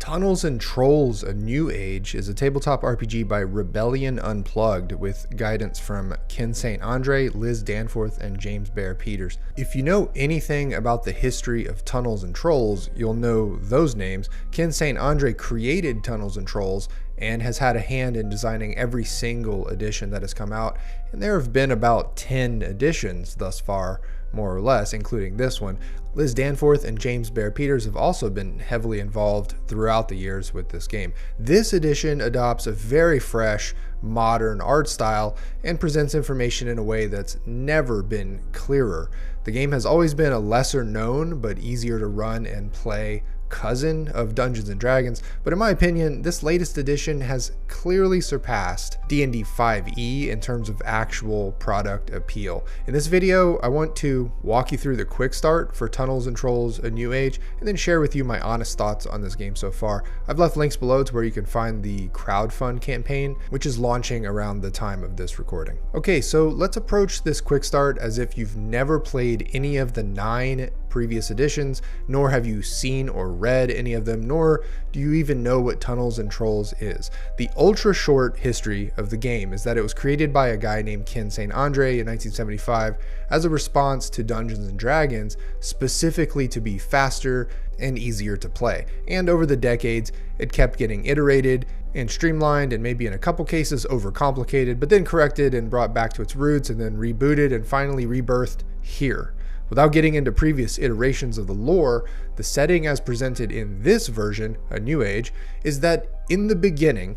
Tunnels and Trolls: A New Age is a tabletop RPG by Rebellion Unplugged with guidance from Ken St. Andre, Liz Danforth, and James Bear Peters. If you know anything about the history of Tunnels and Trolls, you'll know those names. Ken St. Andre created Tunnels and Trolls and has had a hand in designing every single edition that has come out, and there have been about 10 editions thus far, more or less, including this one. Liz Danforth and James Bear Peters have also been heavily involved throughout the years with this game. This edition adopts a very fresh, modern art style and presents information in a way that's never been clearer. The game has always been a lesser known but easier to run and play cousin of Dungeons & Dragons, but in my opinion, this latest edition has clearly surpassed D&D 5e in terms of actual product appeal. In this video, I want to walk you through the quick start for Tunnels and Trolls: A New Age, and then share with you my honest thoughts on this game so far. I've left links below to where you can find the crowdfund campaign, which is launching around the time of this recording. Okay, so let's approach this quick start as if you've never played any of the 9 previous editions, nor have you seen or read any of them, nor do you even know what Tunnels and Trolls is. The ultra short history of the game is that it was created by a guy named Ken St. Andre in 1975 as a response to Dungeons & Dragons, specifically to be faster and easier to play. And over the decades, it kept getting iterated and streamlined, and maybe in a couple cases overcomplicated, but then corrected and brought back to its roots, and then rebooted and finally rebirthed here. Without getting into previous iterations of the lore, the setting as presented in this version, A New Age, is that in the beginning,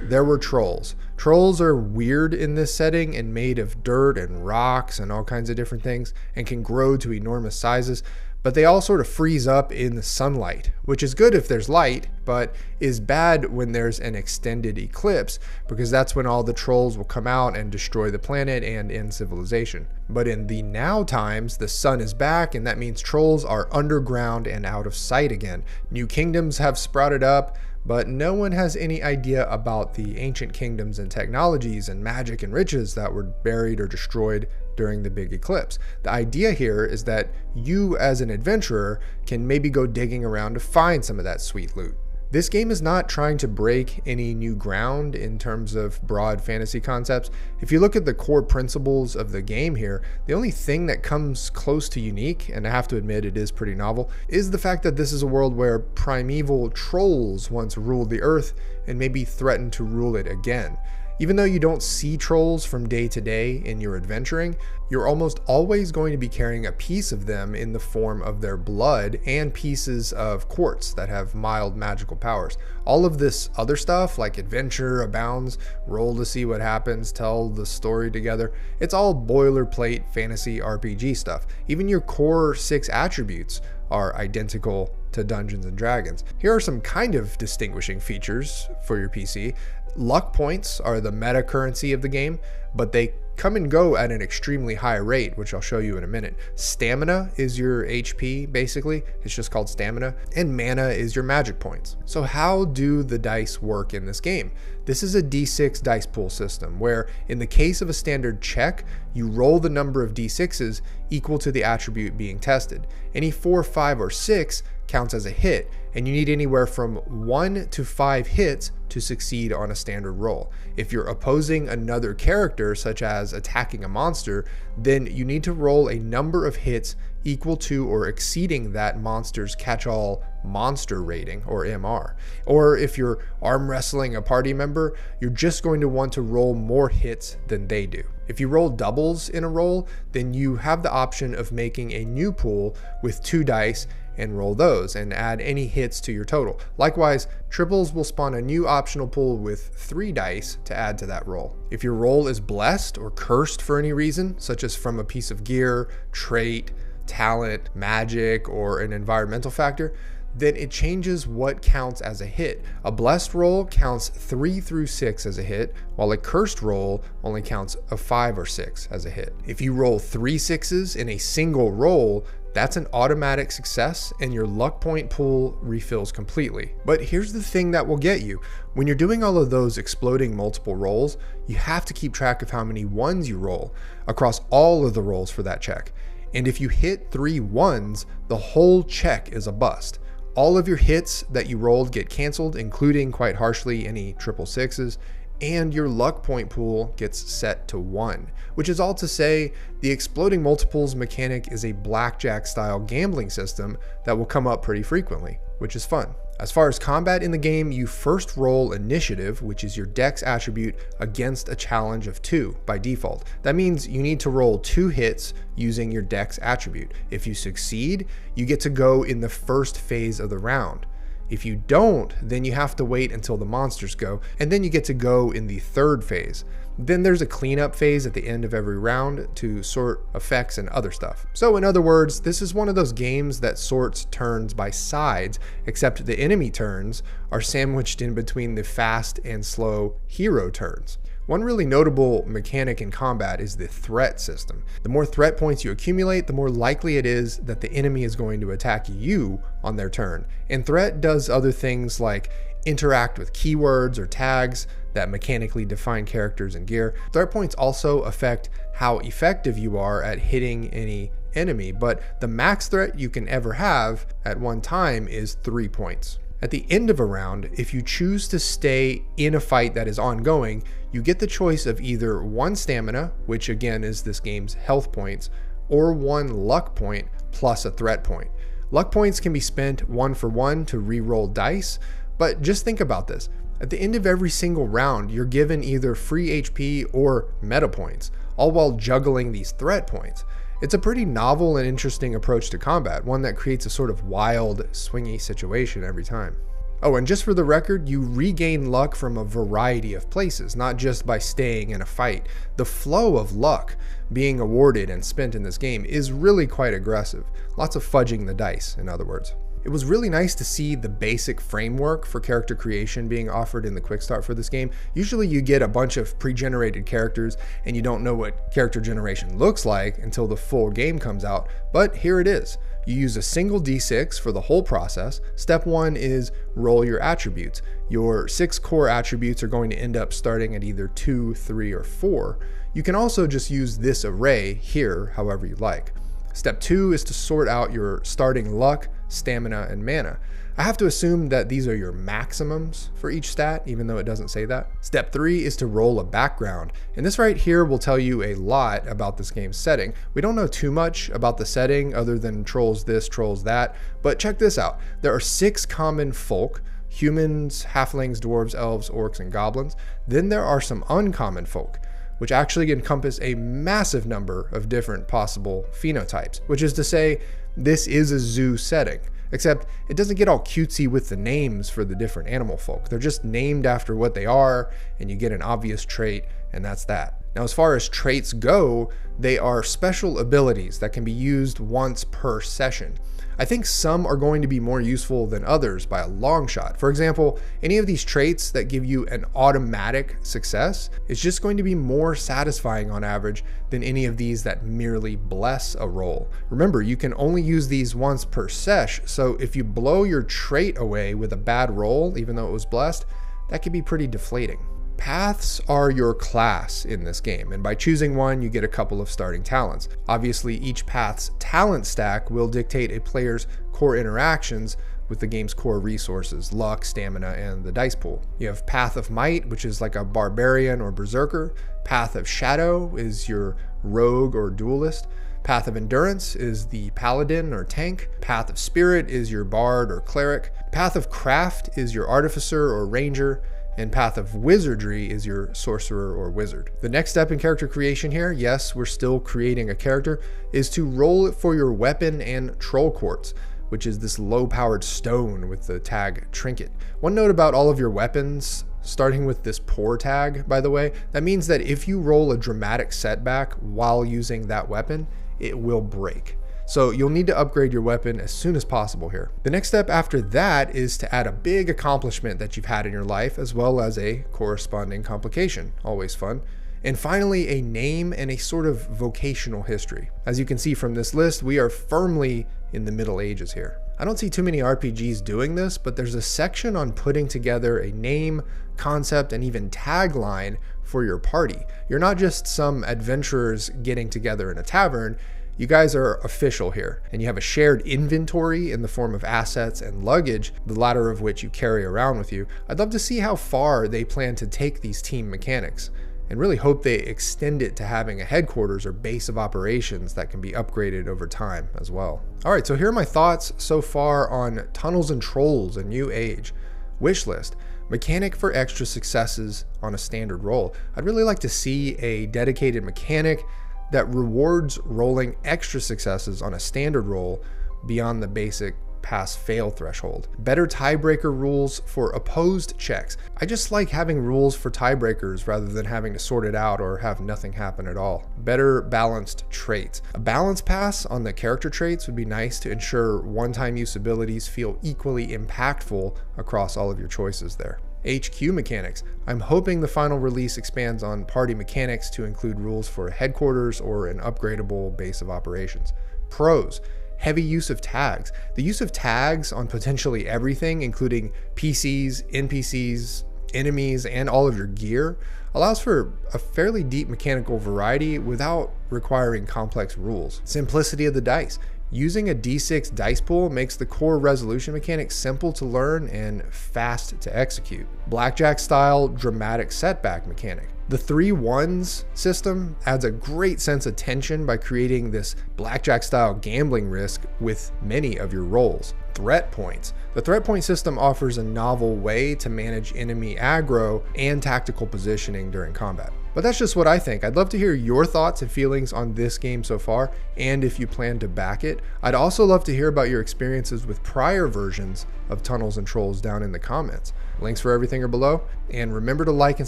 there were trolls. Trolls are weird in this setting and made of dirt and rocks and all kinds of different things and can grow to enormous sizes, but they all sort of freeze up in the sunlight, which is good if there's light, but is bad when there's an extended eclipse, because that's when all the trolls will come out and destroy the planet and end civilization. But in the now times, the sun is back, and that means trolls are underground and out of sight again. New kingdoms have sprouted up, but no one has any idea about the ancient kingdoms and technologies and magic and riches that were buried or destroyed during the big eclipse. The idea here is that you as an adventurer can maybe go digging around to find some of that sweet loot. This game is not trying to break any new ground in terms of broad fantasy concepts. If you look at the core principles of the game here, the only thing that comes close to unique, and I have to admit it is pretty novel, is the fact that this is a world where primeval trolls once ruled the earth and maybe threatened to rule it again. Even though you don't see trolls from day to day in your adventuring, you're almost always going to be carrying a piece of them in the form of their blood and pieces of quartz that have mild magical powers. All of this other stuff, like adventure abounds, roll to see what happens, tell the story together, it's all boilerplate fantasy RPG stuff. Even your core 6 attributes are identical to Dungeons & Dragons. Here are some kind of distinguishing features for your PC. Luck points are the meta currency of the game, but they come and go at an extremely high rate, which I'll show you in a minute. Stamina is your HP, basically. It's just called stamina. And mana is your magic points. So how do the dice work in this game? This is a D6 dice pool system, where in the case of a standard check, you roll the number of D6s equal to the attribute being tested. Any 4, 5, or 6 counts as a hit, and you need anywhere from 1 to 5 hits to succeed on a standard roll. If you're opposing another character, such as attacking a monster, then you need to roll a number of hits equal to or exceeding that monster's catch-all monster rating, or MR. Or if you're arm wrestling a party member, you're just going to want to roll more hits than they do. If you roll doubles in a roll, then you have the option of making a new pool with 2 dice and roll those and add any hits to your total. Likewise, triples will spawn a new optional pool with 3 dice to add to that roll. If your roll is blessed or cursed for any reason, such as from a piece of gear, trait, talent, magic, or an environmental factor, then it changes what counts as a hit. A blessed roll counts 3 through 6 as a hit, while a cursed roll only counts a 5 or 6 as a hit. If you roll 3 6s in a single roll, that's an automatic success and your luck point pool refills completely. But here's the thing that will get you. When you're doing all of those exploding multiple rolls, you have to keep track of how many 1s you roll across all of the rolls for that check. And if you hit 3 1s, the whole check is a bust. All of your hits that you rolled get canceled, including, quite harshly, any triple sixes, and your luck point pool gets set to 1, which is all to say the exploding multiples mechanic is a blackjack style gambling system that will come up pretty frequently, which is fun. As far as combat in the game, you first roll initiative, which is your dex attribute, against a challenge of 2 by default. That means you need to roll 2 hits using your dex attribute. If you succeed, you get to go in the first phase of the round. If you don't, then you have to wait until the monsters go, and then you get to go in the third phase. Then there's a cleanup phase at the end of every round to sort effects and other stuff. So in other words, this is one of those games that sorts turns by sides, except the enemy turns are sandwiched in between the fast and slow hero turns. One really notable mechanic in combat is the threat system. The more threat points you accumulate, the more likely it is that the enemy is going to attack you on their turn. And threat does other things like interact with keywords or tags that mechanically define characters and gear. Threat points also affect how effective you are at hitting any enemy, but the max threat you can ever have at one time is 3 points. At the end of a round, if you choose to stay in a fight that is ongoing, you get the choice of either 1 stamina, which again is this game's health points, or 1 luck point plus a threat point. Luck points can be spent 1 for 1 to re-roll dice, but just think about this. At the end of every single round, you're given either free HP or meta points, all while juggling these threat points. It's a pretty novel and interesting approach to combat, one that creates a sort of wild, swingy situation every time. Oh, and just for the record, you regain luck from a variety of places, not just by staying in a fight. The flow of luck being awarded and spent in this game is really quite aggressive. Lots of fudging the dice, in other words. It was really nice to see the basic framework for character creation being offered in the quick start for this game. Usually you get a bunch of pre-generated characters and you don't know what character generation looks like until the full game comes out, but here it is. You use a single d6 for the whole process. Step 1 is roll your attributes. Your 6 core attributes are going to end up starting at either 2, 3, or 4. You can also just use this array here however you like. Step 2 is to sort out your starting luck, stamina, and mana. I have to assume that these are your maximums for each stat, even though it doesn't say that. Step 3 is to roll a background, and this right here will tell you a lot about this game's setting. We don't know too much about the setting other than trolls this, trolls that, but check this out. There are 6 common folk: humans, halflings, dwarves, elves, orcs, and goblins. Then there are some uncommon folk, which actually encompass a massive number of different possible phenotypes, which is to say, this is a zoo setting, except it doesn't get all cutesy with the names for the different animal folk. They're just named after what they are, and you get an obvious trait, and that's that. Now, as far as traits go, they are special abilities that can be used once per session. I think some are going to be more useful than others by a long shot. For example, any of these traits that give you an automatic success is just going to be more satisfying on average than any of these that merely bless a roll. Remember, you can only use these once per sesh, so if you blow your trait away with a bad roll, even though it was blessed, that can be pretty deflating. Paths are your class in this game, and by choosing one, you get a couple of starting talents. Obviously, each path's talent stack will dictate a player's core interactions with the game's core resources: luck, stamina, and the dice pool. You have Path of Might, which is like a barbarian or berserker. Path of Shadow is your rogue or duelist. Path of Endurance is the paladin or tank. Path of Spirit is your bard or cleric. Path of Craft is your artificer or ranger. And Path of Wizardry is your sorcerer or wizard. The next step in character creation here, yes, we're still creating a character, is to roll it for your weapon and troll quartz, which is this low-powered stone with the tag trinket. One note about all of your weapons, starting with this poor tag, by the way, that means that if you roll a dramatic setback while using that weapon, it will break. So you'll need to upgrade your weapon as soon as possible here. The next step after that is to add a big accomplishment that you've had in your life, as well as a corresponding complication, always fun. And finally, a name and a sort of vocational history. As you can see from this list, we are firmly in the Middle Ages here. I don't see too many RPGs doing this, but there's a section on putting together a name, concept, and even tagline for your party. You're not just some adventurers getting together in a tavern. You guys are official here, and you have a shared inventory in the form of assets and luggage, the latter of which you carry around with you. I'd love to see how far they plan to take these team mechanics, and really hope they extend it to having a headquarters or base of operations that can be upgraded over time as well. All right, so here are my thoughts so far on Tunnels and Trolls, a new age. Wishlist, mechanic for extra successes on a standard roll. I'd really like to see a dedicated mechanic that rewards rolling extra successes on a standard roll beyond the basic pass-fail threshold. Better tiebreaker rules for opposed checks. I just like having rules for tiebreakers rather than having to sort it out or have nothing happen at all. Better balanced traits. A balance pass on the character traits would be nice to ensure one-time use abilities feel equally impactful across all of your choices there. HQ mechanics. I'm hoping the final release expands on party mechanics to include rules for headquarters or an upgradable base of operations. Pros. Heavy use of tags. The use of tags on potentially everything, including PCs, NPCs, enemies, and all of your gear, allows for a fairly deep mechanical variety without requiring complex rules. Simplicity of the dice. Using a D6 dice pool makes the core resolution mechanic simple to learn and fast to execute. Blackjack style dramatic setback mechanic. The 3 1s system adds a great sense of tension by creating this blackjack style gambling risk with many of your rolls. Threat points. The threat point system offers a novel way to manage enemy aggro and tactical positioning during combat. But that's just what I think. I'd love to hear your thoughts and feelings on this game so far, and if you plan to back it. I'd also love to hear about your experiences with prior versions of Tunnels and Trolls down in the comments. Links for everything are below, and remember to like and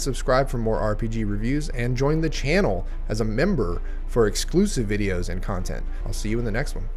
subscribe for more RPG reviews, and join the channel as a member for exclusive videos and content. I'll see you in the next one.